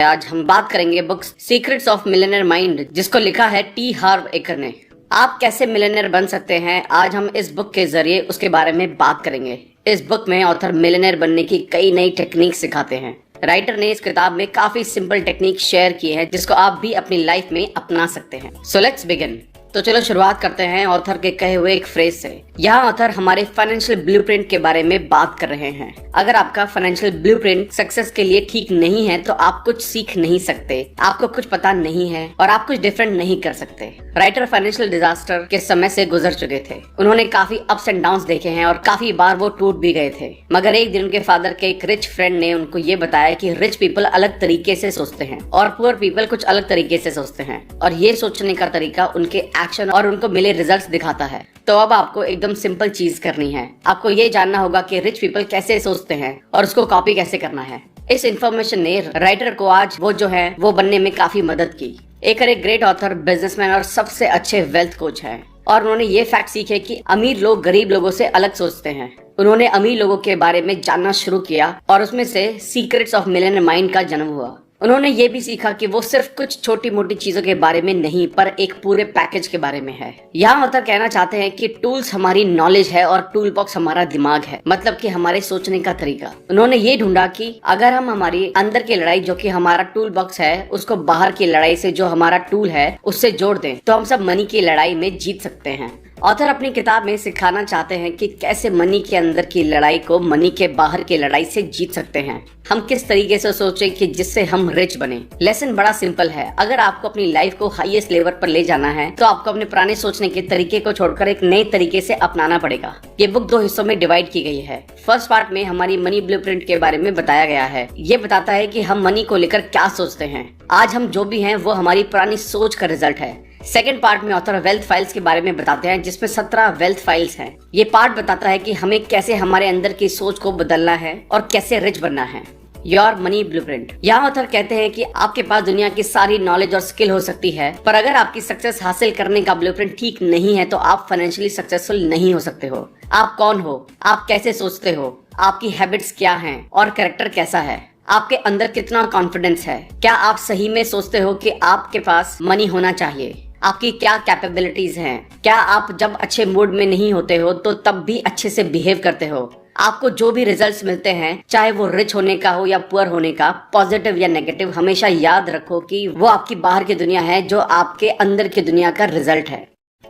आज हम बात करेंगे book secrets of millionaire mind, जिसको लिखा है टी हार्व एकर ने। आप कैसे मिलियनेयर बन सकते हैं, आज हम इस बुक के जरिए उसके बारे में बात करेंगे। इस बुक में ऑथर मिलियनेयर बनने की कई नई टेक्निक सिखाते हैं। राइटर ने इस किताब में काफी सिंपल टेक्निक शेयर की है जिसको आप भी अपनी लाइफ में अपना सकते हैं। So let's begin. तो चलो शुरुआत करते हैं ऑथर के कहे हुए एक फ्रेज से। यहाँ ऑथर हमारे फाइनेंशियल ब्लूप्रिंट के बारे में बात कर रहे हैं। अगर आपका फाइनेंशियल ब्लूप्रिंट सक्सेस के लिए ठीक नहीं है तो आप कुछ सीख नहीं सकते, आपको कुछ पता नहीं है और आप कुछ डिफरेंट नहीं कर सकते। राइटर फाइनेंशियल डिजास्टर के समय से गुजर चुके थे। उन्होंने काफी अप्स एंड डाउन्स देखे हैं और काफी बार वो टूट भी गए थे। मगर एक दिन उनके फादर के एक रिच फ्रेंड ने उनको ये बताया कि रिच पीपल अलग तरीके से सोचते हैं और पुअर पीपल कुछ अलग तरीके से सोचते हैं, और ये सोचने का तरीका उनके एक्शन और उनको मिले रिजल्ट्स दिखाता है। तो अब आपको एकदम सिंपल चीज करनी है। आपको ये जानना होगा कि रिच पीपल कैसे सोचते हैं और उसको कॉपी कैसे करना है। इस इन्फॉर्मेशन ने राइटर को आज वो बनने में काफी मदद की। एक ग्रेट ऑथर, बिजनेसमैन और सबसे अच्छे वेल्थ कोच है, और उन्होंने ये फैक्ट सीखे कि अमीर लोग गरीब लोगों से अलग सोचते हैं। उन्होंने अमीर लोगों के बारे में जानना शुरू किया और उसमें से सीक्रेट्स ऑफ मिलियनेयर माइंड का जन्म हुआ। उन्होंने ये भी सीखा कि वो सिर्फ कुछ छोटी मोटी चीजों के बारे में नहीं, पर एक पूरे पैकेज के बारे में है। यहाँ ऑथर कहना चाहते हैं कि टूल्स हमारी नॉलेज है और टूल बॉक्स हमारा दिमाग है, मतलब कि हमारे सोचने का तरीका। उन्होंने ये ढूंढा कि अगर हम हमारी अंदर की लड़ाई, जो कि हमारा टूल बॉक्स है, उसको बाहर की लड़ाई से, जो हमारा टूल है, उससे जोड़ दें तो हम सब मनी की लड़ाई में जीत सकते हैं। ऑथर अपनी किताब में सिखाना चाहते हैं कि कैसे मनी के अंदर की लड़ाई को मनी के बाहर की लड़ाई से जीत सकते हैं। हम किस तरीके से सोचें कि जिससे हम रिच बने। लेसन बड़ा सिंपल है। अगर आपको अपनी लाइफ को हाईएस्ट लेवल पर ले जाना है तो आपको अपने पुराने सोचने के तरीके को छोड़कर एक नए तरीके से अपनाना पड़ेगा। ये बुक 2 हिस्सों में डिवाइड की गई है। फर्स्ट पार्ट में हमारी मनी ब्लूप्रिंट के बारे में बताया गया है। ये बताता है कि हम मनी को लेकर क्या सोचते हैं। आज हम जो भी हैं वो हमारी पुरानी सोच का रिजल्ट है। सेकेंड पार्ट में ऑथर वेल्थ फाइल्स के बारे में बताते हैं, जिसमें 17 वेल्थ फाइल्स हैं। ये पार्ट बताता है कि हमें कैसे हमारे अंदर की सोच को बदलना है और कैसे रिच बनना है। Your money blueprint. यहाँ ऑथर कहते हैं कि आपके पास दुनिया की सारी नॉलेज और स्किल हो सकती है, पर अगर आपकी सक्सेस हासिल करने का ब्लूप्रिंट ठीक नहीं है तो आप फाइनेंशियली सक्सेसफुल नहीं हो सकते हो। आप कौन हो, आप कैसे सोचते हो, आपकी हैबिट्स क्या हैं और कैरेक्टर कैसा है, आपके अंदर कितना कॉन्फिडेंस है, क्या आप सही में सोचते हो कि आपके पास मनी होना चाहिए, आपकी क्या कैपेबिलिटीज हैं, क्या आप जब अच्छे मूड में नहीं होते हो तो तब भी अच्छे से बिहेव करते हो, आपको जो भी रिजल्ट्स मिलते हैं, चाहे वो रिच होने का हो या पुअर होने का, पॉजिटिव या नेगेटिव, हमेशा याद रखो कि वो आपकी बाहर की दुनिया है जो आपके अंदर की दुनिया का रिजल्ट है।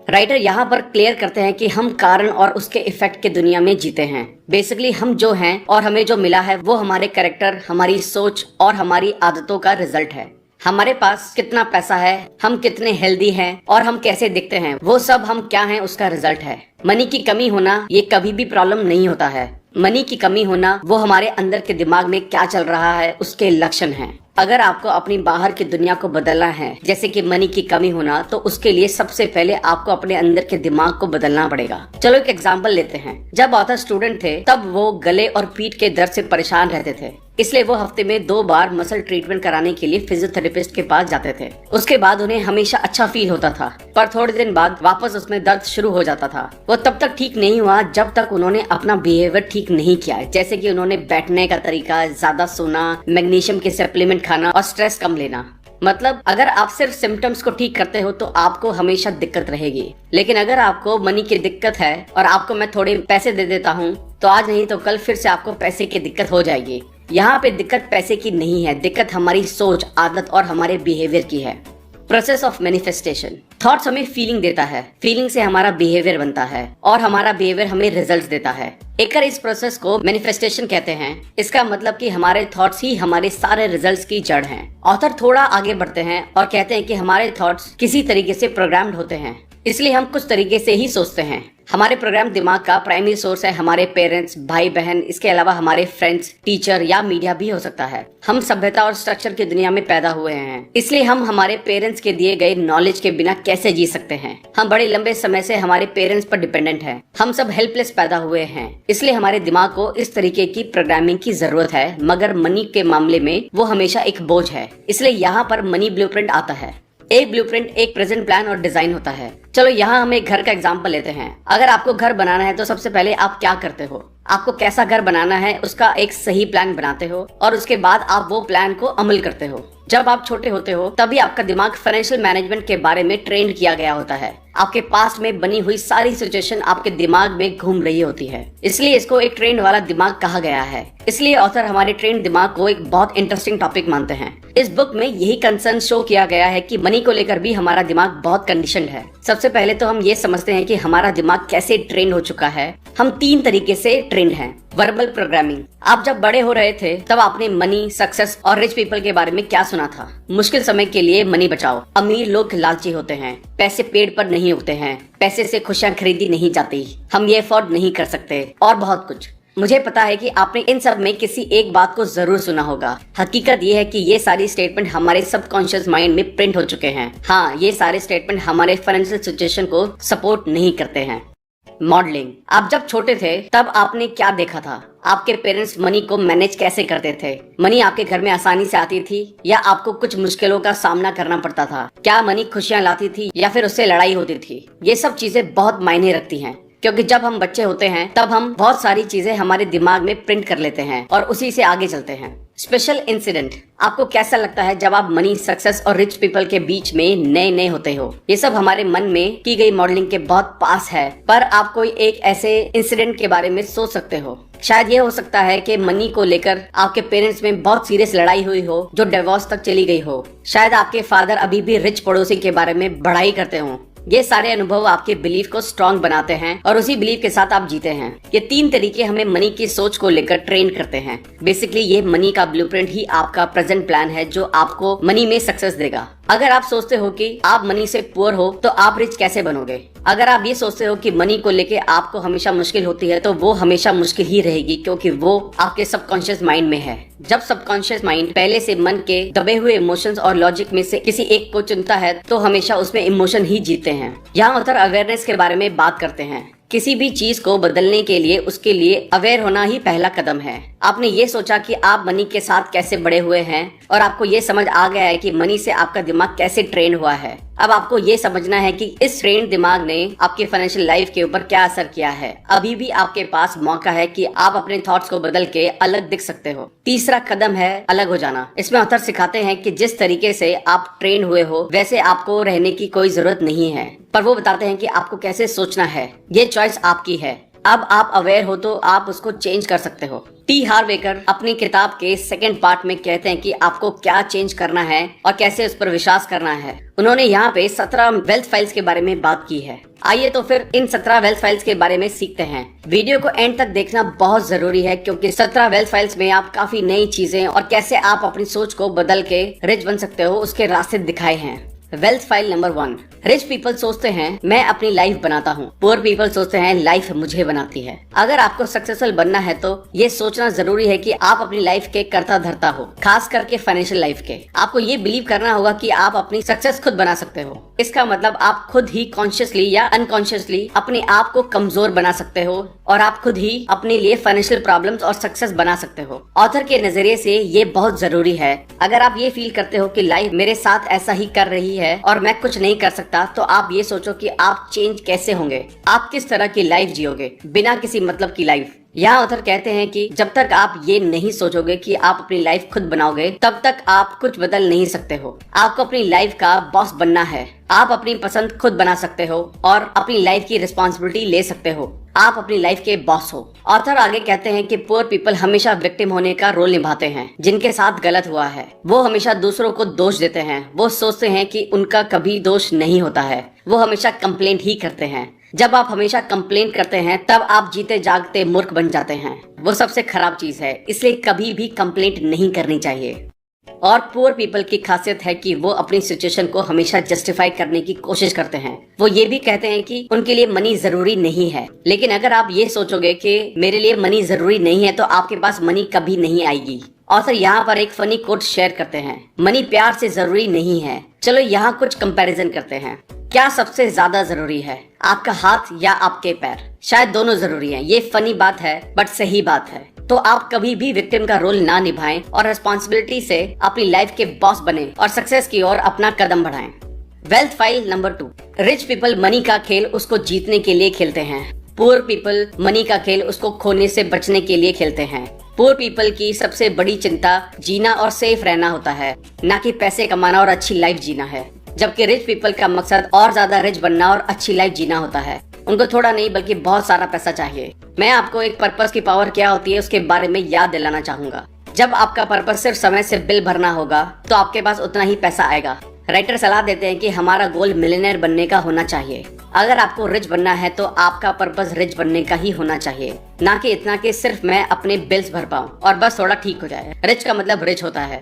राइटर यहाँ पर क्लियर करते हैं कि हम कारण और उसके इफेक्ट के दुनिया में जीते हैं। बेसिकली हम जो हैं और हमें जो मिला है वो हमारे कैरेक्टर, हमारी सोच और हमारी आदतों का रिजल्ट है। हमारे पास कितना पैसा है, हम कितने हेल्दी हैं और हम कैसे दिखते हैं, वो सब हम क्या हैं उसका रिजल्ट है। मनी की कमी होना ये कभी भी प्रॉब्लम नहीं होता है। मनी की कमी होना वो हमारे अंदर के दिमाग में क्या चल रहा है उसके लक्षण हैं। अगर आपको अपनी बाहर की दुनिया को बदलना है, जैसे कि मनी की कमी होना, तो उसके लिए सबसे पहले आपको अपने अंदर के दिमाग को बदलना पड़ेगा। चलो एक एग्जांपल लेते हैं। जब ऑथर स्टूडेंट थे तब वो गले और पीठ के दर्द से परेशान रहते थे, इसलिए वो हफ्ते में 2 बार मसल ट्रीटमेंट कराने के लिए फिजियोथेरेपिस्ट के पास जाते थे। उसके बाद उन्हें हमेशा अच्छा फील होता था, पर थोड़े दिन बाद वापस उसमें दर्द शुरू हो जाता था। वो तब तक ठीक नहीं हुआ जब तक उन्होंने अपना बिहेवियर ठीक नहीं किया, जैसे कि उन्होंने बैठने का तरीका, ज्यादा सोना, मैग्नीशियम के सप्लीमेंट खाना और स्ट्रेस कम लेना। मतलब अगर आप सिर्फ सिम्टम्स को ठीक करते हो तो आपको हमेशा दिक्कत रहेगी, लेकिन अगर आपको मनी की दिक्कत है और आपको मैं थोड़े पैसे दे देता हूँ तो आज नहीं तो कल फिर से आपको पैसे की दिक्कत हो जाएगी। यहाँ पे दिक्कत पैसे की नहीं है, दिक्कत हमारी सोच, आदत और हमारे बिहेवियर की है। Process of manifestation. थॉट्स हमें फीलिंग देता है, फीलिंग से हमारा बिहेवियर बनता है और हमारा बिहेवियर हमें रिजल्ट्स देता है। एकर इस प्रोसेस को मैनिफेस्टेशन कहते हैं। इसका मतलब कि हमारे थॉट्स ही हमारे सारे रिजल्ट्स की जड़ हैं। ऑथर थोड़ा आगे बढ़ते हैं और कहते हैं कि हमारे थॉट्स किसी तरीके से प्रोग्राम्ड होते हैं, इसलिए हम कुछ तरीके से ही सोचते हैं। हमारे प्रोग्राम दिमाग का प्राइमरी सोर्स है हमारे पेरेंट्स, भाई बहन, इसके अलावा हमारे फ्रेंड्स, टीचर या मीडिया भी हो सकता है। हम सभ्यता और स्ट्रक्चर की दुनिया में पैदा हुए हैं, इसलिए हम हमारे पेरेंट्स के दिए गए नॉलेज के बिना कैसे जी सकते हैं। हम बड़े लंबे समय से हमारे पेरेंट्स पर डिपेंडेंट हैं। हम सब हेल्पलेस पैदा हुए हैं, इसलिए हमारे दिमाग को इस तरीके की प्रोग्रामिंग की जरूरत है। मगर मनी के मामले में वो हमेशा एक बोझ है, इसलिए यहाँ पर मनी ब्लूप्रिंट आता है। एक ब्लूप्रिंट एक प्रेजेंट प्लान और डिजाइन होता है। चलो यहाँ हम एक घर का एग्जांपल लेते हैं। अगर आपको घर बनाना है तो सबसे पहले आप क्या करते हो? आपको कैसा घर बनाना है उसका एक सही प्लान बनाते हो और उसके बाद आप वो प्लान को अमल करते हो। जब आप छोटे होते हो तभी आपका दिमाग फाइनेंशियल मैनेजमेंट के बारे में ट्रेन किया गया होता है। आपके पास्ट में बनी हुई सारी सिचुएशन आपके दिमाग में घूम रही होती है, इसलिए इसको एक ट्रेंड वाला दिमाग कहा गया है। इसलिए ऑथर हमारे ट्रेंड दिमाग को एक बहुत इंटरेस्टिंग टॉपिक मानते हैं। इस बुक में यही कंसर्न शो किया गया है कि मनी को लेकर भी हमारा दिमाग बहुत कंडीशनड है। सबसे पहले तो हम ये समझते हैं कि हमारा दिमाग कैसे ट्रेन हो चुका है। हम 3 तरीके से ट्रेंड हैं। Verbal programming. आप जब बड़े हो रहे थे तब आपने मनी, सक्सेस और रिच पीपल के बारे में क्या सुना था? मुश्किल समय के लिए मनी बचाओ, अमीर लोग लालची होते हैं, पैसे पेड़ पर नहीं उगते हैं, पैसे से खुशियां खरीदी नहीं जाती, हम ये अफोर्ड नहीं कर सकते और बहुत कुछ। मुझे पता है कि आपने इन सब में किसी एक बात को जरूर सुना होगा। हकीकत ये है कि ये सारी स्टेटमेंट हमारे सबकॉन्शियस माइंड में प्रिंट हो चुके हैं। हाँ, ये सारे स्टेटमेंट हमारे फाइनेंशियल सिचुएशन को सपोर्ट नहीं करते हैं। मॉडलिंग। आप जब छोटे थे तब आपने क्या देखा था? आपके पेरेंट्स मनी को मैनेज कैसे करते थे? मनी आपके घर में आसानी से आती थी या आपको कुछ मुश्किलों का सामना करना पड़ता था? क्या मनी खुशियां लाती थी या फिर उससे लड़ाई होती थी? ये सब चीजें बहुत मायने रखती हैं, क्योंकि जब हम बच्चे होते हैं तब हम बहुत सारी चीजें हमारे दिमाग में प्रिंट कर लेते हैं और उसी से आगे चलते हैं। Special incident. आपको कैसा लगता है जब आप मनी, सक्सेस और रिच पीपल के बीच में नए होते हो? ये सब हमारे मन में की गई मॉडलिंग के बहुत पास है, पर आप कोई एक ऐसे इंसिडेंट के बारे में सोच सकते हो। शायद ये हो सकता है कि मनी को लेकर आपके पेरेंट्स में बहुत सीरियस लड़ाई हुई हो जो डिवोर्स तक चली गई हो। शायद आपके फादर अभी भी रिच पड़ोसी के बारे में बड़ाई करते हो। ये सारे अनुभव आपके बिलीफ को स्ट्रॉन्ग बनाते हैं और उसी बिलीफ के साथ आप जीते हैं। ये 3 तरीके हमें मनी की सोच को लेकर ट्रेन करते हैं। बेसिकली ये मनी का ब्लूप्रिंट ही आपका प्रेजेंट प्लान है जो आपको मनी में सक्सेस देगा। अगर आप सोचते हो कि आप मनी से पुअर हो तो आप रिच कैसे बनोगे? अगर आप ये सोचते हो कि मनी को लेके आपको हमेशा मुश्किल होती है तो वो हमेशा मुश्किल ही रहेगी, क्योंकि वो आपके सबकॉन्शियस माइंड में है। जब सबकॉन्शियस माइंड पहले से मन के दबे हुए इमोशंस और लॉजिक में से किसी एक को चुनता है तो हमेशा उसमें इमोशन ही जीते हैं। यहाँ ऑथर अवेयरनेस के बारे में बात करते हैं। किसी भी चीज को बदलने के लिए उसके लिए अवेयर होना ही पहला कदम है। आपने ये सोचा कि आप मनी के साथ कैसे बड़े हुए हैं और आपको ये समझ आ गया है कि मनी से आपका दिमाग कैसे ट्रेन हुआ है। अब आपको ये समझना है कि इस ट्रेन दिमाग ने आपके फाइनेंशियल लाइफ के ऊपर क्या असर किया है। अभी भी आपके पास मौका है कि आप अपने थॉट्स को बदल के अलग दिख सकते हो। तीसरा कदम है अलग हो जाना। इसमें ऑथर सिखाते हैं कि जिस तरीके से आप ट्रेन हुए हो वैसे आपको रहने की कोई जरूरत नहीं है, पर वो बताते हैं कि आपको कैसे सोचना है। ये चॉइस आपकी है। अब आप अवेयर हो तो आप उसको चेंज कर सकते हो। टी हार्व एकर अपनी किताब के 2nd पार्ट में कहते हैं कि आपको क्या चेंज करना है और कैसे उस पर विश्वास करना है। उन्होंने यहाँ पे 17 वेल्थ फाइल्स के बारे में बात की है। आइए तो फिर इन 17 वेल्थ फाइल्स के बारे में सीखते हैं। वीडियो को एंड तक देखना बहुत जरूरी है, क्योंकि 17 वेल्थ फाइल्स में आप काफी नई चीजें और कैसे आप अपनी सोच को बदल के रिच बन सकते हो उसके रास्ते दिखाए हैं। Wealth file number 1। Rich people सोचते हैं मैं अपनी लाइफ बनाता हूँ, पुअर पीपल सोचते हैं लाइफ मुझे बनाती है। अगर आपको सक्सेसफुल बनना है तो ये सोचना जरूरी है कि आप अपनी लाइफ के कर्ता धर्ता हो, खास करके फाइनेंशियल लाइफ के। आपको ये बिलीव करना होगा कि आप अपनी सक्सेस खुद बना सकते हो। इसका मतलब आप खुद ही कॉन्शियसली या अनकॉन्शियसली अपने आप को कमजोर बना सकते हो और आप खुद ही अपने लिए फाइनेंशियल प्रॉब्लम्स और सक्सेस बना सकते हो। ऑथर के नजरिए से ये बहुत जरूरी है। अगर आप ये फील करते हो कि लाइफ मेरे साथ ऐसा ही कर रही है और मैं कुछ नहीं कर सकता, तो आप ये सोचो कि आप चेंज कैसे होंगे, आप किस तरह की लाइफ जियोगे बिना किसी मतलब की लाइफ। यहाँ ऑथर कहते हैं कि जब तक आप ये नहीं सोचोगे कि आप अपनी लाइफ खुद बनाओगे तब तक आप कुछ बदल नहीं सकते हो। आपको अपनी लाइफ का बॉस बनना है। आप अपनी पसंद खुद बना सकते हो और अपनी लाइफ की रिस्पॉन्सिबिलिटी ले सकते हो। आप अपनी लाइफ के बॉस हो। ऑथर आगे कहते हैं कि पुअर पीपल हमेशा विक्टिम होने का रोल निभाते हैं। जिनके साथ गलत हुआ है वो हमेशा दूसरों को दोष देते हैं। वो सोचते हैं कि उनका कभी दोष नहीं होता है। वो हमेशा कंप्लेंट ही करते हैं। जब आप हमेशा कंप्लेंट करते हैं तब आप जीते जागते मूर्ख बन जाते हैं। वो सबसे खराब चीज है, इसलिए कभी भी कंप्लेंट नहीं करनी चाहिए। और पुअर पीपल की खासियत है कि वो अपनी सिचुएशन को हमेशा जस्टिफाई करने की कोशिश करते हैं। वो ये भी कहते हैं कि उनके लिए मनी जरूरी नहीं है। लेकिन अगर आप ये सोचोगे कि मेरे लिए मनी जरूरी नहीं है तो आपके पास मनी कभी नहीं आएगी। ऑथर यहाँ पर एक फनी कोट शेयर करते हैं, मनी प्यार से जरूरी नहीं है। चलो यहाँ कुछ कंपैरिजन करते हैं। क्या सबसे ज्यादा जरूरी है, आपका हाथ या आपके पैर? शायद दोनों जरूरी हैं। ये फनी बात है बट सही बात है। तो आप कभी भी विक्टिम का रोल ना निभाएं और रिस्पॉन्सिबिलिटी से अपनी लाइफ के बॉस बने और सक्सेस की ओर अपना कदम बढ़ाएं। Wealth file number 2। Rich people money का खेल उसको जीतने के लिए खेलते हैं। पुअर पीपल मनी का खेल उसको खोने से बचने के लिए खेलते हैं। पुअर पीपल की सबसे बड़ी चिंता जीना और सेफ रहना होता है, ना कि पैसे कमाना और अच्छी लाइफ जीना है। जबकि रिच पीपल का मकसद और ज्यादा रिच बनना और अच्छी लाइफ जीना होता है। उनको थोड़ा नहीं बल्कि बहुत सारा पैसा चाहिए। मैं आपको एक पर्पस की पावर क्या होती है उसके बारे में याद दिलाना चाहूंगा। जब आपका पर्पस सिर्फ समय से बिल भरना होगा तो आपके पास उतना ही पैसा आएगा। राइटर सलाह देते हैं कि हमारा गोल मिलियनेयर बनने का होना चाहिए। अगर आपको रिच बनना है तो आपका पर्पस रिच बनने का ही होना चाहिए, ना कि इतना कि सिर्फ मैं अपने बिल्स भर पाऊं और बस थोड़ा ठीक हो जाए। रिच का मतलब रिच होता है।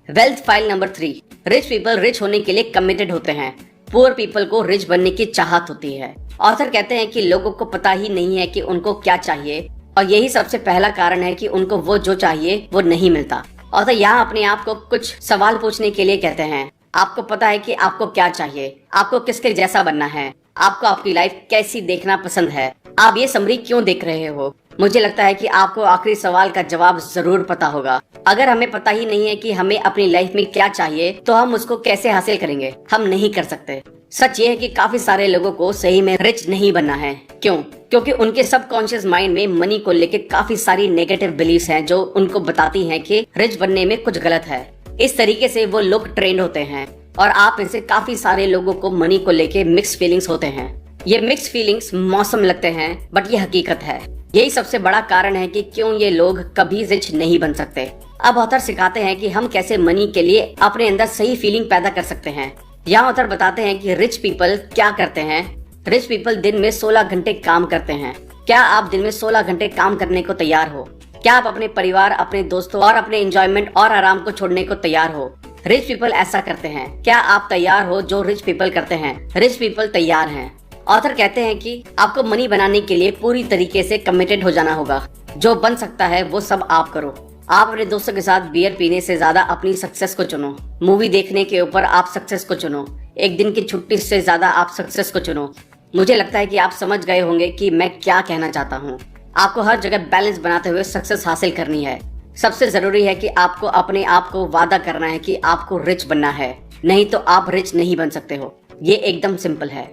Wealth file number 3। Rich people rich होने के लिए कमिटेड होते हैं। पुअर पीपल को रिच बनने की चाहत होती है। ऑथर कहते हैं कि लोगों को पता ही नहीं है कि उनको क्या चाहिए और यही सबसे पहला कारण है कि उनको वो जो चाहिए वो नहीं मिलता। ऑथर यहाँ अपने आप को कुछ सवाल पूछने के लिए कहते हैं। आपको पता है कि आपको क्या चाहिए, आपको किसके जैसा बनना है, आपको आपकी लाइफ कैसी देखना पसंद है, आप ये समरी क्यों देख रहे हो। मुझे लगता है कि आपको आखिरी सवाल का जवाब जरूर पता होगा। अगर हमें पता ही नहीं है कि हमें अपनी लाइफ में क्या चाहिए तो हम उसको कैसे हासिल करेंगे। हम नहीं कर सकते। सच ये है कि काफी सारे लोगों को सही में रिच नहीं बनना है। क्यों? क्योंकि उनके सबकॉन्शियस माइंड में मनी को लेकर काफी सारी नेगेटिव बिलीफ्स हैं जो उनको बताती हैं कि रिच बनने में कुछ गलत है। इस तरीके से वो लोग ट्रेंड होते हैं और आप इनसे काफी सारे लोगों को मनी को लेके मिक्स फीलिंग्स होते हैं। ये मिक्स फीलिंग्स मौसम लगते हैं बट ये हकीकत है। यही सबसे बड़ा कारण है कि क्यों ये लोग कभी रिच नहीं बन सकते। अब ऑथर सिखाते हैं कि हम कैसे मनी के लिए अपने अंदर सही फीलिंग पैदा कर सकते हैं। यहाँ ऑथर बताते हैं कि रिच पीपल क्या करते हैं। रिच पीपल दिन में 16 घंटे काम करते हैं। क्या आप दिन में 16 घंटे काम करने को तैयार हो? क्या आप अपने परिवार, अपने दोस्तों और अपने एंजॉयमेंट और आराम को छोड़ने को तैयार हो? रिच पीपल ऐसा करते हैं। क्या आप तैयार हो जो रिच पीपल करते हैं? रिच पीपल तैयार हैं। ऑथर कहते हैं कि आपको मनी बनाने के लिए पूरी तरीके से कमिटेड हो जाना होगा। जो बन सकता है वो सब आप करो। आप अपने दोस्तों के साथ बियर पीने से ज्यादा अपनी सक्सेस को चुनो। मूवी देखने के ऊपर आप सक्सेस को चुनो। एक दिन की छुट्टी से ज्यादा आप सक्सेस को चुनो। मुझे लगता है कि आप समझ गए होंगे कि मैं क्या कहना चाहता हूँ। आपको हर जगह बैलेंस बनाते हुए सक्सेस हासिल करनी है। सबसे जरूरी है कि आपको अपने आप को वादा करना है कि आपको रिच बनना है, नहीं तो आप रिच नहीं बन सकते हो। ये एकदम सिंपल है।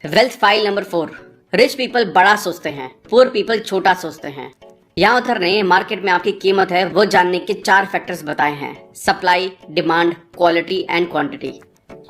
Wealth file number 4। Rich people बड़ा सोचते हैं, पुअर पीपल छोटा सोचते हैं। यहाँ ऑथर ने मार्केट में आपकी कीमत है वो जानने के 4 फैक्टर्स बताए हैं। Supply, demand, quality and quantity.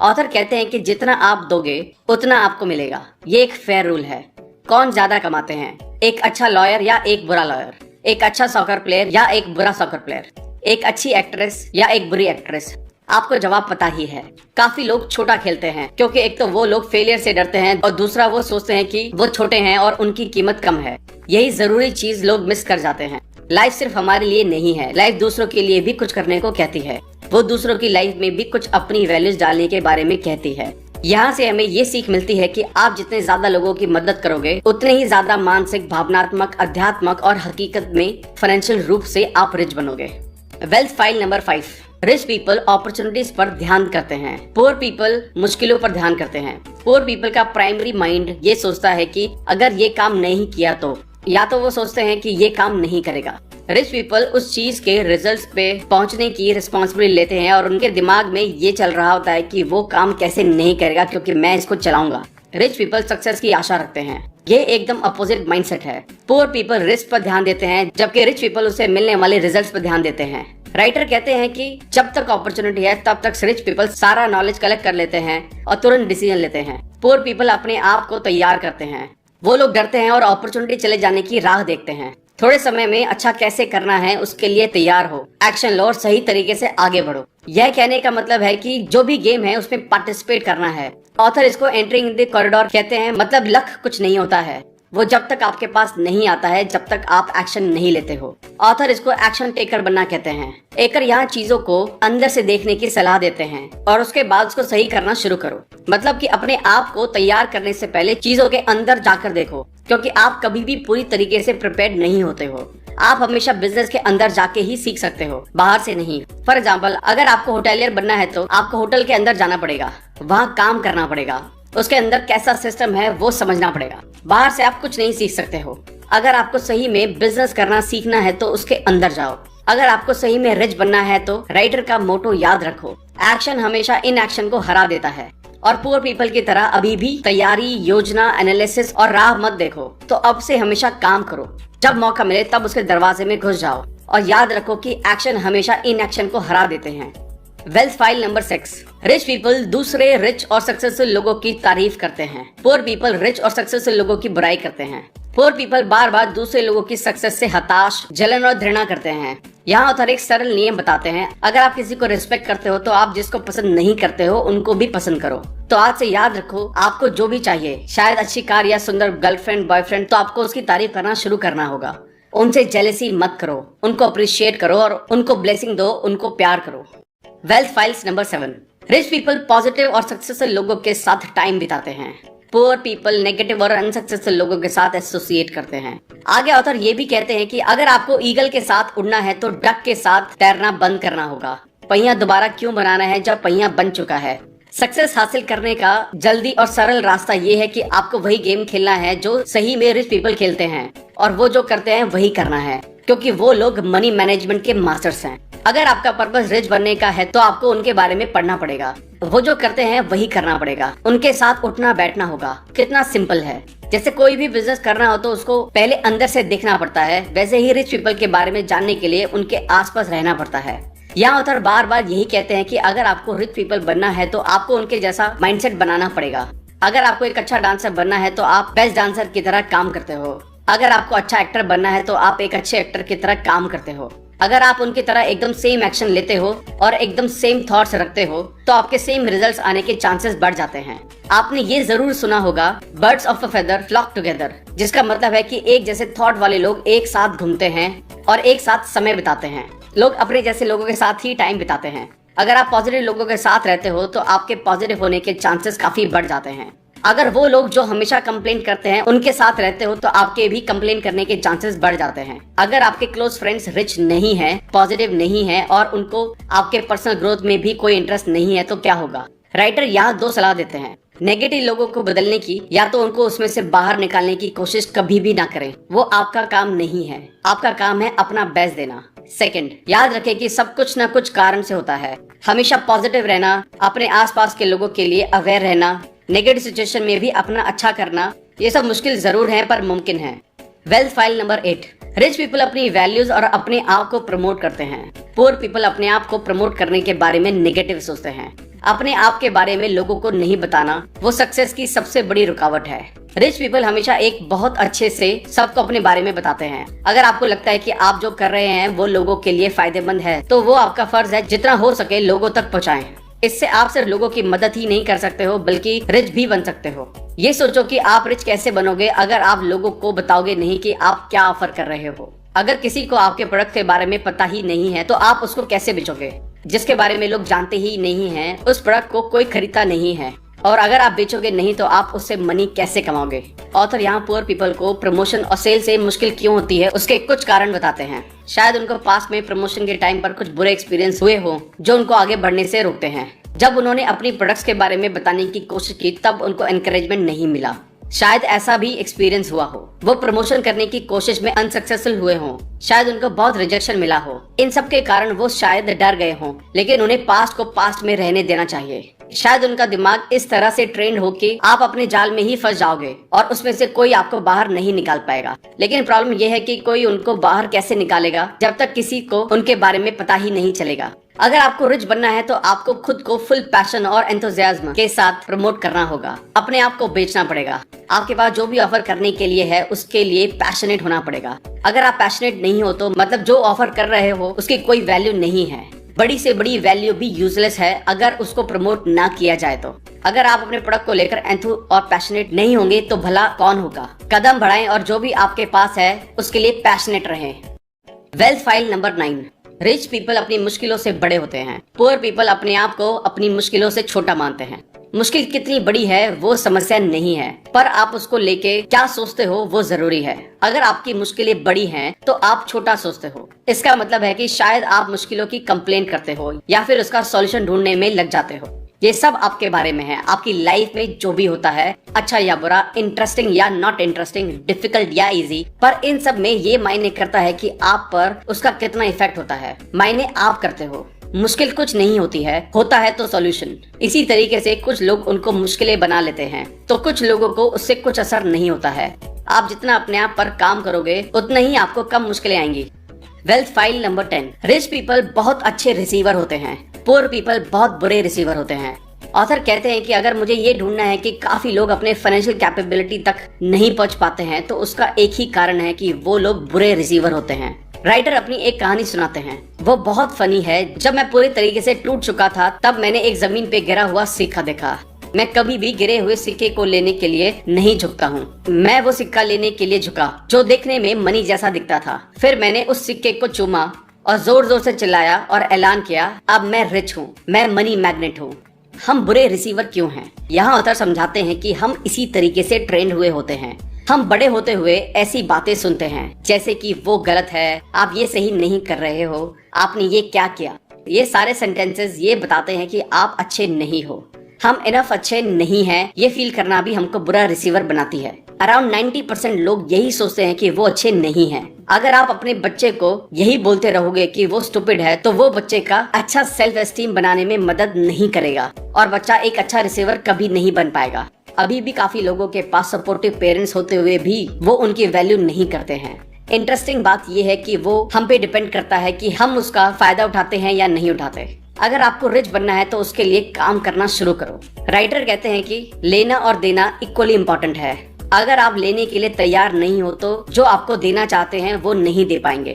Author कहते हैं कि जितना आप दोगे उतना आपको मिलेगा। ये एक फेयर रूल है। कौन ज्यादा कमाते हैं, एक अच्छा लॉयर या एक बुरा लॉयर, एक अच्छा सॉकर प्लेयर या एक बुरा सॉकर प्लेयर, एक अच्छी एक्ट्रेस या एक बुरी एक्ट्रेस? आपको जवाब पता ही है। काफी लोग छोटा खेलते हैं क्योंकि एक तो वो लोग फेलियर से डरते हैं और दूसरा वो सोचते हैं कि वो छोटे हैं और उनकी कीमत कम है। यही जरूरी चीज लोग मिस कर जाते हैं। लाइफ सिर्फ हमारे लिए नहीं है, लाइफ दूसरों के लिए भी कुछ करने को कहती है। वो दूसरों की लाइफ में भी कुछ अपनी वैल्यूज डालने के बारे में कहती है। यहाँ से हमें ये सीख मिलती है कि आप जितने ज्यादा लोगों की मदद करोगे उतने ही ज्यादा मानसिक, भावनात्मक, आध्यात्मक और हकीकत में फाइनेंशियल रूप से आप रिच बनोगे। Wealth file number 5। Rich people opportunities पर ध्यान करते हैं, पुअर पीपल मुश्किलों पर ध्यान करते हैं। पुअर पीपल का प्राइमरी माइंड ये सोचता है कि अगर ये काम नहीं किया तो, या तो वो सोचते हैं कि ये काम नहीं करेगा। रिच पीपल उस चीज के रिजल्ट्स पे पहुंचने की रिस्पॉन्सिबिलिटी लेते हैं और उनके दिमाग में ये चल रहा होता है कि वो काम कैसे नहीं करेगा क्योंकि मैं इसको चलाऊंगा। रिच पीपल सक्सेस की आशा रखते हैं। ये एकदम अपोजिट माइंडसेट है। पुअर पीपल रिस्क पर ध्यान देते हैं जबकि रिच पीपल उसे मिलने वाले रिजल्ट्स पर ध्यान देते हैं। राइटर कहते हैं कि जब तक अपॉर्चुनिटी है तब तक रिच पीपल सारा नॉलेज कलेक्ट कर लेते हैं और तुरंत डिसीजन लेते हैं। पुअर पीपल अपने आप को तैयार करते हैं। वो लोग डरते हैं और अपॉर्चुनिटी चले जाने की राह देखते हैं। थोड़े समय में अच्छा कैसे करना है उसके लिए तैयार हो, एक्शन लो और सही तरीके से आगे बढ़ो। यह कहने का मतलब है कि जो भी गेम है उसमें पार्टिसिपेट करना है। ऑथर इसको एंट्रिंग इन द कॉरिडोर कहते हैं। मतलब लक कुछ नहीं होता है, वो जब तक आपके पास नहीं आता है जब तक आप एक्शन नहीं लेते हो। ऑथर इसको एक्शन टेकर बनना कहते हैं। एकर यहाँ चीजों को अंदर से देखने की सलाह देते हैं और उसके बाद उसको सही करना शुरू करो। मतलब कि अपने आप को तैयार करने से पहले चीजों के अंदर जाकर देखो, क्योंकि आप कभी भी पूरी तरीके से प्रिपेयर्ड नहीं होते हो। आप हमेशा बिजनेस के अंदर जाके ही सीख सकते हो, बाहर से नहीं। फॉर एग्जाम्पल, अगर आपको होटेलियर बनना है तो आपको होटल के अंदर जाना पड़ेगा, वहाँ काम करना पड़ेगा, उसके अंदर कैसा सिस्टम है वो समझना पड़ेगा। बाहर से आप कुछ नहीं सीख सकते हो। अगर आपको सही में बिजनेस करना सीखना है तो उसके अंदर जाओ। अगर आपको सही में रिच बनना है तो राइटर का मोटो याद रखो, एक्शन हमेशा इन एक्शन को हरा देता है। और पुअर पीपल की तरह अभी भी तैयारी, योजना, एनालिसिस और राह मत देखो। तो अब से हमेशा काम करो, जब मौका मिले तब उसके दरवाजे में घुस जाओ और याद रखो कि एक्शन हमेशा इनएक्शन को हरा देते हैं। Wealth file number 6। Rich people दूसरे रिच और सक्सेसफुल लोगों की तारीफ करते हैं। पुअर पीपल रिच और सक्सेसफुल लोगों की बुराई करते हैं। पुअर पीपल बार बार दूसरे लोगों की सक्सेस से हताश, जलन और घृणा करते हैं। यहाँ ऑथर एक सरल नियम बताते हैं, अगर आप किसी को रिस्पेक्ट करते हो तो आप जिसको पसंद नहीं करते हो उनको भी पसंद करो। तो आज से याद रखो, आपको जो भी चाहिए, शायद अच्छी कार या सुंदर गर्लफ्रेंड, बॉयफ्रेंड, तो आपको उसकी तारीफ करना शुरू करना होगा। उनसे जेलसी मत करो, उनको अप्रिशिएट करो और उनको ब्लेसिंग दो, उनको प्यार करो। Wealth files number 7। Rich people positive और सक्सेसफुल लोगों के साथ टाइम बिताते हैं। पुअर पीपल नेगेटिव और अनसक्सेसफुल लोगों के साथ एसोसिएट करते हैं। आगे ऑथर ये भी कहते हैं कि अगर आपको ईगल के साथ उड़ना है तो डक के साथ तैरना बंद करना होगा। पहिया दोबारा क्यों बनाना है जब पहिया बन चुका है। सक्सेस हासिल करने का जल्दी और सरल रास्ता ये है कि आपको वही गेम खेलना है जो सही में रिच पीपल खेलते हैं, और वो जो करते हैं वही करना है, क्योंकि वो लोग मनी मैनेजमेंट के मास्टर्स हैं। अगर आपका पर्पस रिच बनने का है तो आपको उनके बारे में पढ़ना पड़ेगा, वो जो करते हैं वही करना पड़ेगा, उनके साथ उठना बैठना होगा। कितना सिंपल है। जैसे कोई भी बिजनेस करना हो तो उसको पहले अंदर से देखना पड़ता है, वैसे ही रिच पीपल के बारे में जानने के लिए उनके आसपास रहना पड़ता है। यहाँ ऑथर बार बार यही कहते हैं कि अगर आपको रिच पीपल बनना है तो आपको उनके जैसा माइंडसेट बनाना पड़ेगा। अगर आपको एक अच्छा डांसर बनना है तो आप बेस्ट डांसर की तरह काम करते हो। अगर आपको अच्छा एक्टर बनना है तो आप एक अच्छे एक्टर की तरह काम करते हो। अगर आप उनकी तरह एकदम सेम एक्शन लेते हो और एकदम सेम थॉट्स रखते हो तो आपके सेम रिजल्ट्स आने के चांसेस बढ़ जाते हैं। आपने ये जरूर सुना होगा, birds of a feather flock together, जिसका मतलब है कि एक जैसे थॉट वाले लोग एक साथ घूमते हैं और एक साथ समय बिताते हैं। लोग अपने जैसे लोगों के साथ ही टाइम बिताते हैं। अगर आप पॉजिटिव लोगों के साथ रहते हो तो आपके पॉजिटिव होने के चांसेस काफी बढ़ जाते हैं। अगर वो लोग जो हमेशा कंप्लेन करते हैं उनके साथ रहते हो तो आपके भी कंप्लेन करने के चांसेस बढ़ जाते हैं। अगर आपके क्लोज फ्रेंड्स रिच नहीं है, पॉजिटिव नहीं है और उनको आपके पर्सनल ग्रोथ में भी कोई इंटरेस्ट नहीं है तो क्या होगा। राइटर यहाँ 2 सलाह देते हैं। नेगेटिव लोगों को बदलने की या तो उनको उसमें से बाहर निकालने की कोशिश कभी भी ना करें, वो आपका काम नहीं है। आपका काम है अपना बेस्ट देना। सेकंड, याद रखें कि सब कुछ ना कुछ कारण से होता है। हमेशा पॉजिटिव रहना, अपने आसपास के लोगों के लिए अवेयर रहना, नेगेटिव सिचुएशन में भी अपना अच्छा करना, ये सब मुश्किल जरूर है पर मुमकिन है। Wealth file number 8। Rich people अपनी वैल्यूज और अपने आप को प्रमोट करते हैं। पुअर पीपल अपने आप को प्रमोट करने के बारे में नेगेटिव सोचते हैं। अपने आप के बारे में लोगों को नहीं बताना वो सक्सेस की सबसे बड़ी रुकावट है। रिच पीपल हमेशा एक बहुत अच्छे से सबको अपने बारे में बताते हैं। अगर आपको लगता है कि आप जो कर रहे हैं वो लोगों के लिए फायदेमंद है तो वो आपका फर्ज है जितना हो सके लोगों तक पहुँचाएं। इससे आप सिर्फ लोगों की मदद ही नहीं कर सकते हो बल्कि रिच भी बन सकते हो। ये सोचो कि आप रिच कैसे बनोगे अगर आप लोगों को बताओगे नहीं कि आप क्या ऑफर कर रहे हो। अगर किसी को आपके प्रोडक्ट के बारे में पता ही नहीं है तो आप उसको कैसे बेचोगे। जिसके बारे में लोग जानते ही नहीं हैं, उस प्रोडक्ट को कोई खरीदता नहीं है, और अगर आप बेचोगे नहीं तो आप उससे मनी कैसे कमाओगे। ऑथर यहाँ पुअर पीपल को प्रमोशन और सेल से मुश्किल क्यों होती है उसके कुछ कारण बताते हैं। शायद उनको पास्ट में प्रमोशन के टाइम पर कुछ बुरे एक्सपीरियंस हुए हो जो उनको आगे बढ़ने से रोकते हैं। जब उन्होंने अपनी प्रोडक्ट्स के बारे में बताने की कोशिश की तब उनको एनकरेजमेंट नहीं मिला। शायद ऐसा भी एक्सपीरियंस हुआ हो। वो प्रमोशन करने की कोशिश में अनसक्सेसफुल हुए हों। शायद उनको बहुत रिजेक्शन मिला हो। इन सब के कारण वो शायद डर गए हों, लेकिन उन्हें पास्ट को पास्ट में रहने देना चाहिए। शायद उनका दिमाग इस तरह से ट्रेंड हो कि आप अपने जाल में ही फंस जाओगे और उसमें से कोई आपको बाहर नहीं निकाल पाएगा। लेकिन प्रॉब्लम यह है कि कोई उनको बाहर कैसे निकालेगा जब तक किसी को उनके बारे में पता ही नहीं चलेगा। अगर आपको रिच बनना है तो आपको खुद को फुल पैशन और एंथुसियाज्म के साथ प्रमोट करना होगा। अपने आप को बेचना पड़ेगा। आपके पास जो भी ऑफर करने के लिए है उसके लिए पैशनेट होना पड़ेगा। अगर आप पैशनेट नहीं हो तो मतलब जो ऑफर कर रहे हो उसकी कोई वैल्यू नहीं है। बड़ी से बड़ी वैल्यू भी यूजलेस है अगर उसको प्रमोट ना किया जाए तो। अगर आप अपने प्रोडक्ट को लेकर एंथु और पैशनेट नहीं होंगे तो भला कौन होगा। कदम बढ़ाएं और जो भी आपके पास है उसके लिए पैशनेट रहें। Wealth file number 9। Rich people अपनी मुश्किलों से बड़े होते हैं। पुअर पीपल अपने आप को अपनी मुश्किलों से छोटा मानते हैं। मुश्किल कितनी बड़ी है वो समस्या नहीं है, पर आप उसको लेके क्या सोचते हो वो जरूरी है। अगर आपकी मुश्किलें बड़ी हैं तो आप छोटा सोचते हो। इसका मतलब है कि शायद आप मुश्किलों की कंप्लेन करते हो या फिर उसका सॉल्यूशन ढूंढने में लग जाते हो। ये सब आपके बारे में है। आपकी लाइफ में जो भी होता है, अच्छा या बुरा, इंटरेस्टिंग या नॉट इंटरेस्टिंग, डिफिकल्ट या इजी, पर इन सब में ये मायने करता है कि आप पर उसका कितना इफेक्ट होता है। मायने आप करते हो। मुश्किल कुछ नहीं होती है, होता है तो सॉल्यूशन। इसी तरीके से कुछ लोग उनको मुश्किलें बना लेते हैं, तो कुछ लोगों को उससे कुछ असर नहीं होता है। आप जितना अपने आप पर काम करोगे उतना ही आपको कम मुश्किलें आएंगी। Wealth file number 10। Rich people बहुत अच्छे रिसीवर होते हैं, पुअर पीपल बहुत बुरे रिसीवर होते हैं। ऑथर कहते हैं कि अगर मुझे ये ढूंढना है कि काफी लोग अपने फाइनेंशियल कैपेबिलिटी तक नहीं पहुंच पाते हैं, तो उसका एक ही कारण है कि वो लोग बुरे रिसीवर होते हैं। राइटर अपनी एक कहानी सुनाते हैं, वो बहुत फनी है। जब मैं पूरी तरीके से टूट चुका था तब मैंने एक जमीन पे गिरा हुआ सिक्का देखा। मैं कभी भी गिरे हुए सिक्के को लेने के लिए नहीं झुकता हूँ। मैं वो सिक्का लेने के लिए झुका जो देखने में मनी जैसा दिखता था। फिर मैंने उस सिक्के को चूमा और जोर जोर से चिल्लाया और ऐलान किया, अब मैं रिच हूँ, मैं मनी मैग्नेट हूँ। हम बुरे रिसीवर क्यों हैं? यहाँ ऑथर समझाते हैं कि हम इसी तरीके से ट्रेंड हुए होते हैं। हम बड़े होते हुए ऐसी बातें सुनते हैं जैसे कि वो गलत है, आप ये सही नहीं कर रहे हो, आपने ये क्या किया। ये सारे सेंटेंसेस ये बताते हैं कि आप अच्छे नहीं हो, हम इनफ अच्छे नहीं हैं। ये फील करना भी हमको बुरा रिसीवर बनाती है। अराउंड 90% लोग यही सोचते हैं कि वो अच्छे नहीं हैं। अगर आप अपने बच्चे को यही बोलते रहोगे कि वो स्टूपिड है, तो वो बच्चे का अच्छा सेल्फ एस्टीम बनाने में मदद नहीं करेगा और बच्चा एक अच्छा रिसीवर कभी नहीं बन पाएगा। अभी भी काफी लोगों के पास सपोर्टिव पेरेंट्स होते हुए भी वो उनकी वैल्यू नहीं करते हैं। इंटरेस्टिंग बात ये है कि वो हम पे डिपेंड करता है कि हम उसका फायदा उठाते हैं या नहीं उठाते। अगर आपको रिच बनना है तो उसके लिए काम करना शुरू करो। राइटर कहते हैं कि लेना और देना इक्वली इम्पोर्टेंट है। अगर आप लेने के लिए तैयार नहीं हो तो जो आपको देना चाहते हैं वो नहीं दे पाएंगे।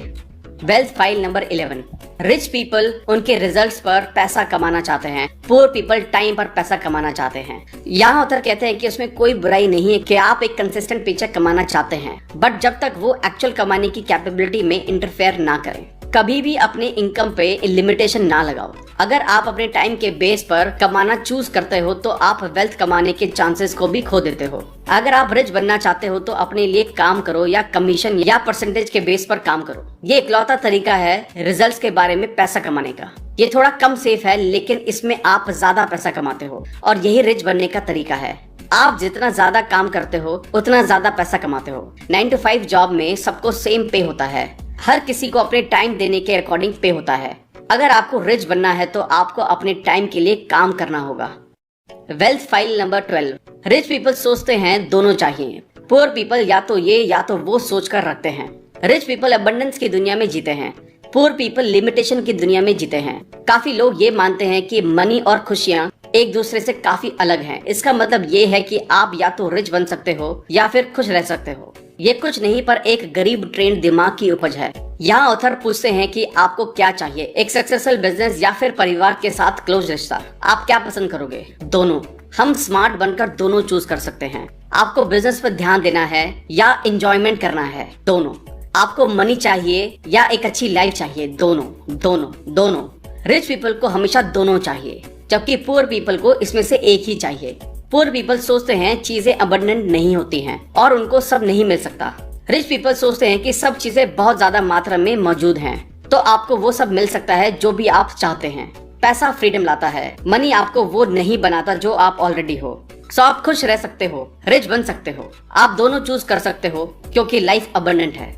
Wealth file number 11। Rich people उनके रिजल्ट्स पर पैसा कमाना चाहते हैं, पुअर पीपल टाइम पर पैसा कमाना चाहते हैं। यहाँ ऑथर कहते हैं कि उसमें कोई बुराई नहीं है कि आप एक कंसिस्टेंट पेचेक कमाना चाहते हैं, बट जब तक वो एक्चुअल कमाने की कैपेबिलिटी में इंटरफेयर ना करें। कभी भी अपने इनकम पे लिमिटेशन ना लगाओ। अगर आप अपने टाइम के बेस पर कमाना चूज करते हो तो आप वेल्थ कमाने के चांसेस को भी खो देते हो। अगर आप रिच बनना चाहते हो तो अपने लिए काम करो या कमीशन या परसेंटेज के बेस पर काम करो। ये इकलौता तरीका है रिजल्ट्स के बारे में पैसा कमाने का। ये थोड़ा कम सेफ है लेकिन इसमें आप ज्यादा पैसा कमाते हो और यही रिच बनने का तरीका है। आप जितना ज्यादा काम करते हो उतना ज्यादा पैसा कमाते हो। 9 to 5 जॉब में सबको सेम पे होता है। हर किसी को अपने टाइम देने के अकॉर्डिंग पे होता है। अगर आपको रिच बनना है तो आपको अपने टाइम के लिए काम करना होगा। Wealth file number 12। Rich people सोचते हैं दोनों चाहिए, पुअर पीपल या तो ये या तो वो सोचकर रखते हैं। रिच पीपल अबंडेंस की दुनिया में जीते हैं, पुअर पीपल लिमिटेशन की दुनिया में जीते हैं। काफी लोग ये मानते हैं कि मनी और खुशियाँ एक दूसरे से काफी अलग हैं। इसका मतलब ये है कि आप या तो रिच बन सकते हो या फिर खुश रह सकते हो। ये कुछ नहीं पर एक गरीब ट्रेंड दिमाग की उपज है। यहाँ ऑथर पूछते हैं कि आपको क्या चाहिए, एक सक्सेसफुल बिजनेस या फिर परिवार के साथ क्लोज रिश्ता। आप क्या पसंद करोगे? दोनों। हम स्मार्ट बनकर दोनों चूज कर सकते हैं। आपको बिजनेस पर ध्यान देना है या एंजॉयमेंट करना है? दोनों। आपको मनी चाहिए या एक अच्छी लाइफ चाहिए? दोनों दोनों दोनों। रिच पीपल को हमेशा दोनों चाहिए जबकि पुअर पीपल को इसमें से एक ही चाहिए। पुअर पीपल सोचते हैं चीजें अबंडेंट नहीं होती हैं और उनको सब नहीं मिल सकता। रिच पीपल सोचते हैं कि सब चीजें बहुत ज्यादा मात्रा में मौजूद हैं, तो आपको वो सब मिल सकता है जो भी आप चाहते हैं। पैसा फ्रीडम लाता है, मनी आपको वो नहीं बनाता जो आप ऑलरेडी हो। सो आप खुश रह सकते हो, रिच बन सकते हो, आप दोनों चूज कर सकते हो क्योंकि लाइफ अबंडेंट है।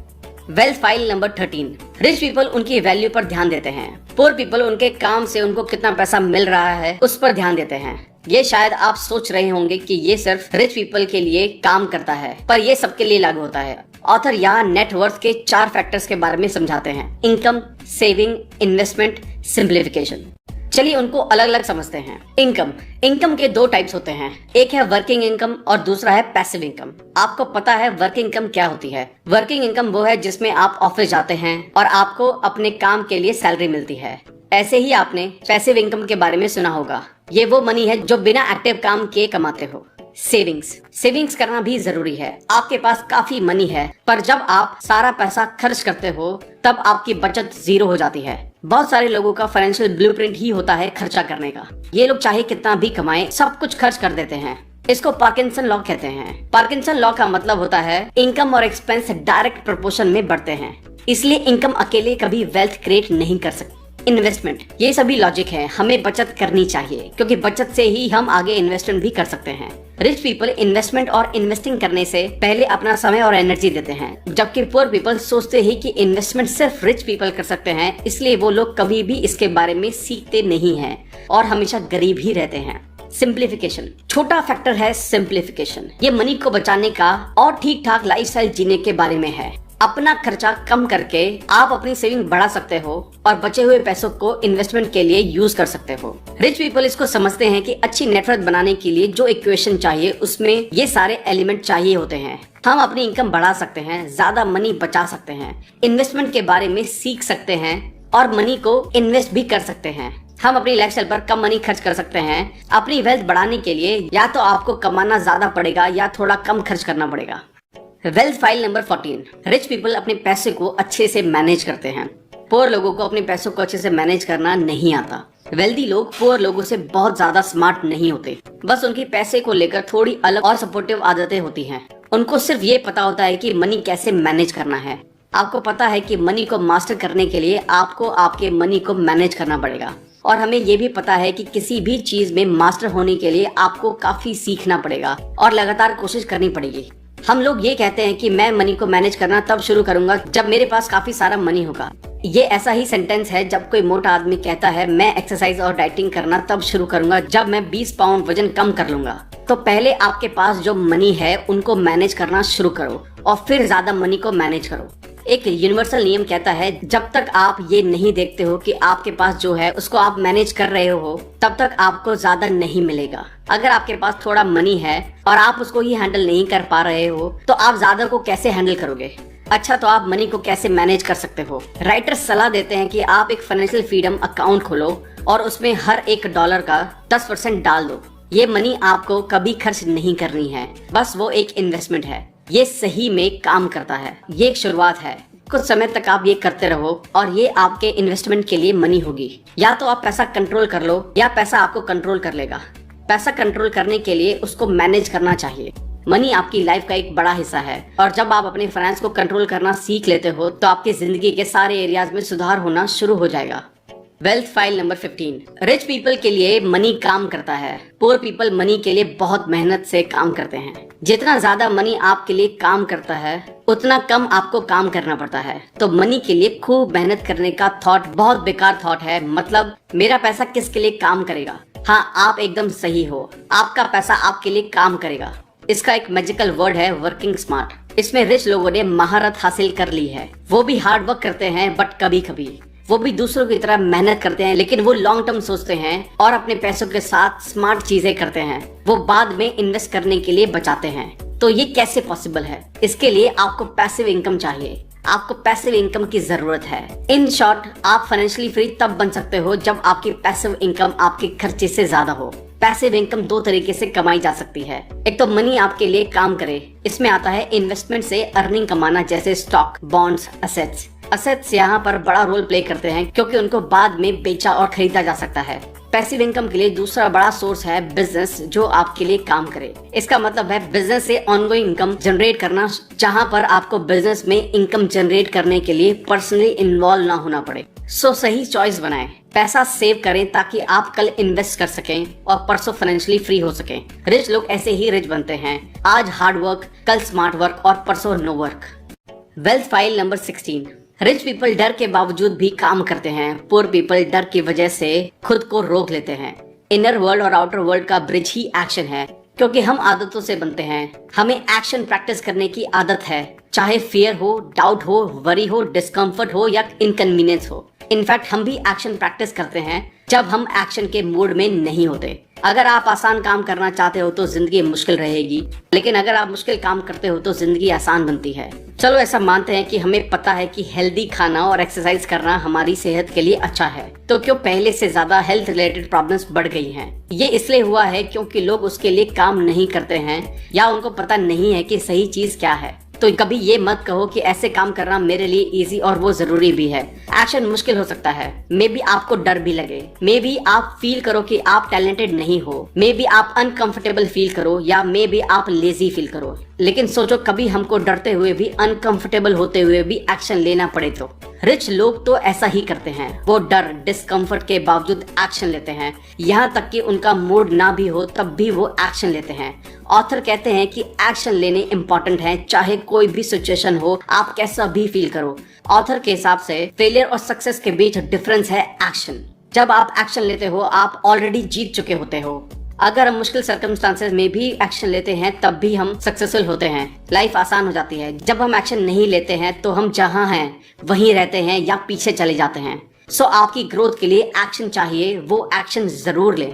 Wealth file number 13। Rich people उनकी वैल्यू पर ध्यान देते हैं, पुअर पीपल उनके काम से उनको कितना पैसा मिल रहा है उस पर ध्यान देते हैं। ये शायद आप सोच रहे होंगे कि ये सिर्फ रिच पीपल के लिए काम करता है, पर ये सबके लिए लागू होता है। ऑथर यहाँ नेटवर्थ के 4 फैक्टर्स के बारे में समझाते हैं: इनकम, सेविंग, इन्वेस्टमेंट, सिंप्लीफिकेशन। चलिए उनको अलग अलग समझते हैं। इनकम के 2 टाइप्स होते हैं, एक है वर्किंग इनकम और दूसरा है पैसिव इनकम। आपको पता है वर्किंग इनकम क्या होती है? वर्किंग इनकम वो है जिसमें आप ऑफिस जाते हैं और आपको अपने काम के लिए सैलरी मिलती है। ऐसे ही आपने पैसिव इनकम के बारे में सुना होगा। ये वो मनी है जो बिना एक्टिव काम किए कमाते हो। सेविंग्स करना भी जरूरी है। आपके पास काफी मनी है पर जब आप सारा पैसा खर्च करते हो तब आपकी बचत 0 हो जाती है। बहुत सारे लोगों का फाइनेंशियल ब्लूप्रिंट ही होता है खर्चा करने का। ये लोग चाहे कितना भी कमाएं सब कुछ खर्च कर देते हैं। इसको पार्किंसन लॉ कहते हैं। पार्किंसन लॉ का मतलब होता है इनकम और एक्सपेंस डायरेक्ट प्रोपोर्शन में बढ़ते हैं, इसलिए इनकम अकेले कभी वेल्थ क्रिएट नहीं कर सकती। इन्वेस्टमेंट, ये सभी लॉजिक है। हमें बचत करनी चाहिए क्योंकि बचत से ही हम आगे इन्वेस्टमेंट भी कर सकते हैं। रिच पीपल इन्वेस्टमेंट और इन्वेस्टिंग करने से पहले अपना समय और एनर्जी देते हैं, जबकि पुअर पीपल सोचते हैं कि इन्वेस्टमेंट सिर्फ रिच पीपल कर सकते हैं, इसलिए वो लोग कभी भी इसके बारे में सीखते नहीं हैं और हमेशा गरीब ही रहते हैं। सिंप्लीफिकेशन, छोटा फैक्टर है सिंप्लीफिकेशन। ये मनी को बचाने का और ठीक ठाक लाइफस्टाइल जीने के बारे में है। अपना खर्चा कम करके आप अपनी सेविंग बढ़ा सकते हो और बचे हुए पैसों को इन्वेस्टमेंट के लिए यूज कर सकते हो। रिच पीपल इसको समझते हैं कि अच्छी नेटवर्थ बनाने के लिए जो इक्वेशन चाहिए उसमें ये सारे एलिमेंट चाहिए होते हैं। हम अपनी इनकम बढ़ा सकते हैं, ज्यादा मनी बचा सकते हैं, इन्वेस्टमेंट के बारे में सीख सकते हैं और मनी को इन्वेस्ट भी कर सकते हैं। हम अपनी लाइफस्टाइल पर कम मनी खर्च कर सकते हैं। अपनी वेल्थ बढ़ाने के लिए या तो आपको कमाना ज्यादा पड़ेगा या थोड़ा कम खर्च करना पड़ेगा। Wealth file number 14, rich people अपने पैसे को अच्छे से मैनेज करते हैं। पुअर लोगों को अपने पैसों को अच्छे से मैनेज करना नहीं आता। वेल्दी लोग पुअर लोगों से बहुत ज्यादा स्मार्ट नहीं होते, बस उनकी पैसे को लेकर थोड़ी अलग और सपोर्टिव आदतें होती हैं। उनको सिर्फ ये पता होता है कि मनी कैसे मैनेज करना है। आपको पता है कि मनी को मास्टर करने के लिए आपको आपके मनी को मैनेज करना पड़ेगा, और हमें ये भी पता है कि किसी भी चीज में मास्टर होने के लिए आपको काफी सीखना पड़ेगा और लगातार कोशिश करनी पड़ेगी। हम लोग ये कहते हैं कि मैं मनी को मैनेज करना तब शुरू करूंगा जब मेरे पास काफी सारा मनी होगा। ये ऐसा ही सेंटेंस है जब कोई मोटा आदमी कहता है मैं एक्सरसाइज और डाइटिंग करना तब शुरू करूंगा जब मैं 20 पाउंड वजन कम कर लूंगा। तो पहले आपके पास जो मनी है उनको मैनेज करना शुरू करो और फिर ज्यादा मनी को मैनेज करो। एक यूनिवर्सल नियम कहता है जब तक आप ये नहीं देखते हो कि आपके पास जो है उसको आप मैनेज कर रहे हो, तब तक आपको ज्यादा नहीं मिलेगा। अगर आपके पास थोड़ा मनी है और आप उसको ही हैंडल नहीं कर पा रहे हो तो आप ज्यादा को कैसे हैंडल करोगे? अच्छा, तो आप मनी को कैसे मैनेज कर सकते हो? राइटर्स सलाह देते हैं कि आप एक फाइनेंशियल फ्रीडम अकाउंट खोलो और उसमें हर $1 का 10% डाल दो। ये मनी आपको कभी खर्च नहीं करनी है, बस वो एक इन्वेस्टमेंट है। ये सही में काम करता है। ये एक शुरुआत है। कुछ समय तक आप ये करते रहो और ये आपके इन्वेस्टमेंट के लिए मनी होगी। या तो आप पैसा कंट्रोल कर लो या पैसा आपको कंट्रोल कर लेगा। पैसा कंट्रोल करने के लिए उसको मैनेज करना चाहिए। मनी आपकी लाइफ का एक बड़ा हिस्सा है और जब आप अपने फाइनेंस को कंट्रोल करना सीख लेते हो तो आपकी जिंदगी के सारे एरियाज में सुधार होना शुरू हो जाएगा। Wealth file number 15, rich people के लिए मनी काम करता है, पुअर पीपल मनी के लिए बहुत मेहनत से काम करते हैं। जितना ज्यादा मनी आपके लिए काम करता है उतना कम आपको काम करना पड़ता है। तो मनी के लिए खूब मेहनत करने का थॉट बहुत बेकार थॉट है। मतलब मेरा पैसा किसके लिए काम करेगा? हाँ, आप एकदम सही हो, आपका पैसा आपके लिए काम करेगा। इसका एक मैजिकल वर्ड है वर्किंग स्मार्ट। इसमें रिच लोगों ने महारत हासिल कर ली है। वो भी हार्ड वर्क करते हैं, बट कभी कभी वो भी दूसरों की तरह मेहनत करते हैं, लेकिन वो लॉन्ग टर्म सोचते हैं और अपने पैसों के साथ स्मार्ट चीजें करते हैं। वो बाद में इन्वेस्ट करने के लिए बचाते हैं। तो ये कैसे पॉसिबल है? इसके लिए आपको पैसिव इनकम चाहिए। आपको पैसिव इनकम की जरूरत है। इन शॉर्ट, आप फाइनेंशियली फ्री तब बन सकते हो जब आपकी पैसिव इनकम आपके खर्चे से ज्यादा हो। पैसिव इनकम दो तरीके से कमाई जा सकती है। एक तो मनी आपके लिए काम करे। इसमें आता है इन्वेस्टमेंट से अर्निंग कमाना, जैसे स्टॉक, बॉन्ड्स, असेट्स। असेट्स यहाँ पर बड़ा रोल प्ले करते हैं क्योंकि उनको बाद में बेचा और खरीदा जा सकता है। पैसिव इनकम के लिए दूसरा बड़ा सोर्स है बिजनेस, जो आपके लिए काम करे। इसका मतलब है बिजनेस से ऑनगोइंग इनकम जनरेट करना, जहाँ पर आपको बिजनेस में इनकम जनरेट करने के लिए पर्सनली इन्वॉल्व ना होना पड़े। सो सही चॉइस बनाएं। पैसा सेव करें ताकि आप कल इन्वेस्ट कर सकें और परसों फाइनेंशियली फ्री हो सकें। रिच लोग ऐसे ही रिच बनते हैं। आज हार्ड वर्क, कल स्मार्ट वर्क और परसों no work. Wealth file number 16, rich people डर के बावजूद भी काम करते हैं। पुअर पीपल डर की वजह से खुद को रोक लेते हैं। इनर वर्ल्ड और आउटर वर्ल्ड का ब्रिज ही एक्शन है, क्योंकि हम आदतों से बनते हैं। हमें एक्शन प्रैक्टिस करने की आदत है, चाहे फियर हो, डाउट हो, वरी हो, डिस्कम्फर्ट हो या इनकन्वीनियंस हो। इनफैक्ट हम भी एक्शन प्रैक्टिस करते हैं जब हम एक्शन के मूड में नहीं होते। अगर आप आसान काम करना चाहते हो तो जिंदगी मुश्किल रहेगी, लेकिन अगर आप मुश्किल काम करते हो तो जिंदगी आसान बनती है। चलो ऐसा मानते हैं कि हमें पता है कि हेल्दी खाना और एक्सरसाइज करना हमारी सेहत के लिए अच्छा है, तो क्यों पहले से ज्यादा हेल्थ रिलेटेड प्रॉब्लम्स बढ़ गई हैं? ये इसलिए हुआ है क्योंकि लोग उसके लिए काम नहीं करते हैं या उनको पता नहीं है कि सही चीज क्या है। तो कभी ये मत कहो कि ऐसे काम करना मेरे लिए इजी और वो जरूरी भी है। एक्शन मुश्किल हो सकता है, मे बी आपको डर भी लगे, मे बी आप फील करो कि आप टैलेंटेड नहीं हो, मे बी आप अनकंफर्टेबल फील करो, या मे बी आप लेजी फील करो। लेकिन सोचो कभी हमको डरते हुए भी, अनकंफर्टेबल होते हुए भी एक्शन लेना पड़े तो। रिच लोग तो ऐसा ही करते हैं, वो डर डिस्कम्फर्ट के बावजूद एक्शन लेते हैं, यहाँ तक कि उनका मूड ना भी हो तब भी वो एक्शन लेते हैं। ऑथर कहते हैं कि एक्शन लेने इम्पोर्टेंट है, चाहे कोई भी सिचुएशन हो, आप कैसा भी फील करो। ऑथर के हिसाब से फेलियर और सक्सेस के बीच डिफरेंस है एक्शन। जब आप एक्शन लेते हो आप ऑलरेडी जीत चुके होते हो। अगर हम मुश्किल सर्कमस्टांसेस में भी एक्शन लेते हैं तब भी हम सक्सेसफुल होते हैं, लाइफ आसान हो जाती है। जब हम एक्शन नहीं लेते हैं तो हम जहां हैं वहीं रहते हैं या पीछे चले जाते हैं। सो आपकी ग्रोथ के लिए एक्शन चाहिए, वो एक्शन जरूर लें।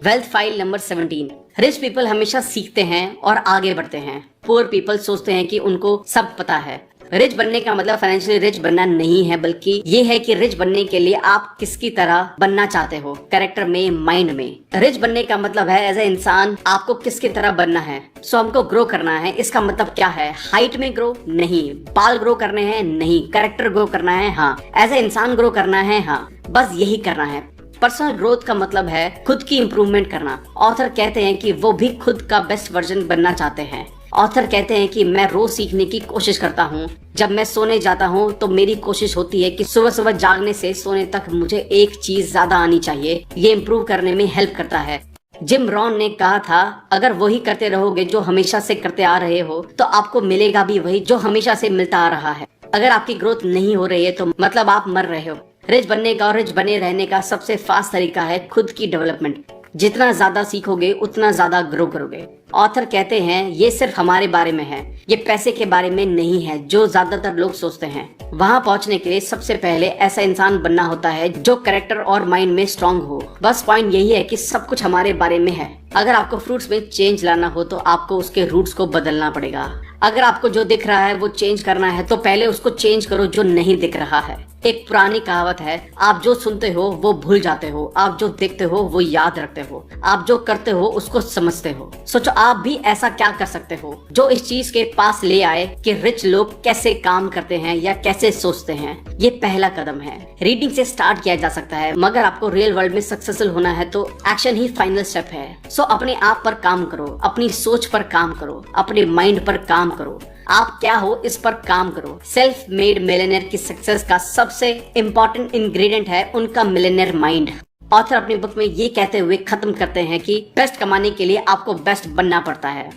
Wealth file number 17। Rich people हमेशा सीखते हैं और आगे बढ़ते हैं। पुअर पीपल सोचते हैं कि उनको सब पता है। रिच बनने का मतलब फाइनेंशियली रिच बनना नहीं है, बल्कि ये है कि रिच बनने के लिए आप किसकी तरह बनना चाहते हो, कैरेक्टर में, माइंड में। रिच बनने का मतलब है एज ए इंसान आपको किसकी तरह बनना है। सो हमको ग्रो करना है। इसका मतलब क्या है? हाइट में ग्रो नहीं, बाल ग्रो करने हैं नहीं, कैरेक्टर ग्रो करना है हाँ, एज ए इंसान ग्रो करना है हाँ, बस यही करना है। पर्सनल ग्रोथ का मतलब है खुद की इम्प्रूवमेंट करना। ऑथर कहते हैं कि वो भी खुद का बेस्ट वर्जन बनना चाहते हैं। ऑथर कहते हैं कि मैं रोज सीखने की कोशिश करता हूँ। जब मैं सोने जाता हूँ तो मेरी कोशिश होती है कि सुबह सुबह जागने से सोने तक मुझे एक चीज ज्यादा आनी चाहिए। ये इम्प्रूव करने में हेल्प करता है। जिम रॉन ने कहा था, अगर वही करते रहोगे जो हमेशा से करते आ रहे हो तो आपको मिलेगा भी वही जो हमेशा से मिलता आ रहा है। अगर आपकी ग्रोथ नहीं हो रही है तो मतलब आप मर रहे हो। रिच बनने का और रिच बने रहने का सबसे फास्ट तरीका है खुद की डेवलपमेंट। जितना ज्यादा सीखोगे उतना ज्यादा ग्रो करोगे। ऑथर कहते हैं ये सिर्फ हमारे बारे में है, ये पैसे के बारे में नहीं है जो ज्यादातर लोग सोचते हैं। वहाँ पहुँचने के लिए सबसे पहले ऐसा इंसान बनना होता है जो कैरेक्टर और माइंड में स्ट्रांग हो। बस पॉइंट यही है कि सब कुछ हमारे बारे में है। अगर आपको फ्रूट्स में चेंज लाना हो तो आपको उसके रूट्स को बदलना पड़ेगा। अगर आपको जो दिख रहा है वो चेंज करना है तो पहले उसको चेंज करो जो नहीं दिख रहा है। एक पुरानी कहावत है, आप जो सुनते हो वो भूल जाते हो, आप जो देखते हो वो याद रखते हो, आप जो करते हो उसको समझते हो। सोचो आप भी ऐसा क्या कर सकते हो जो इस चीज के पास ले आए कि रिच लोग कैसे काम करते हैं या कैसे सोचते हैं। ये पहला कदम है। रीडिंग से स्टार्ट किया जा सकता है, मगर आपको रियल वर्ल्ड में सक्सेसफुल होना है तो एक्शन ही फाइनल स्टेप है। सो अपने आप पर काम करो, अपनी सोच पर काम करो, अपने माइंड पर काम करो। आप क्या हो इस पर काम करो। सेल्फ मेड मिलियनेयर की सक्सेस का सबसे इम्पोर्टेंट इंग्रेडिएंट है उनका मिलियनेयर माइंड। ऑथर अपनी बुक में ये कहते हुए खत्म करते हैं कि बेस्ट कमाने के लिए आपको बेस्ट बनना पड़ता है।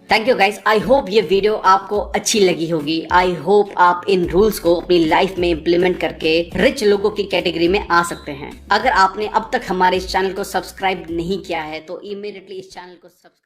Thank you guys, I hope ये वीडियो आपको अच्छी लगी होगी। आई होप आप इन रूल्स को अपनी लाइफ में इम्प्लीमेंट करके रिच लोगों की कैटेगरी में आ सकते हैं। अगर आपने अब तक हमारे इस चैनल को सब्सक्राइब नहीं किया है तो इमीडिएटली इस चैनल को सब्सक्राइब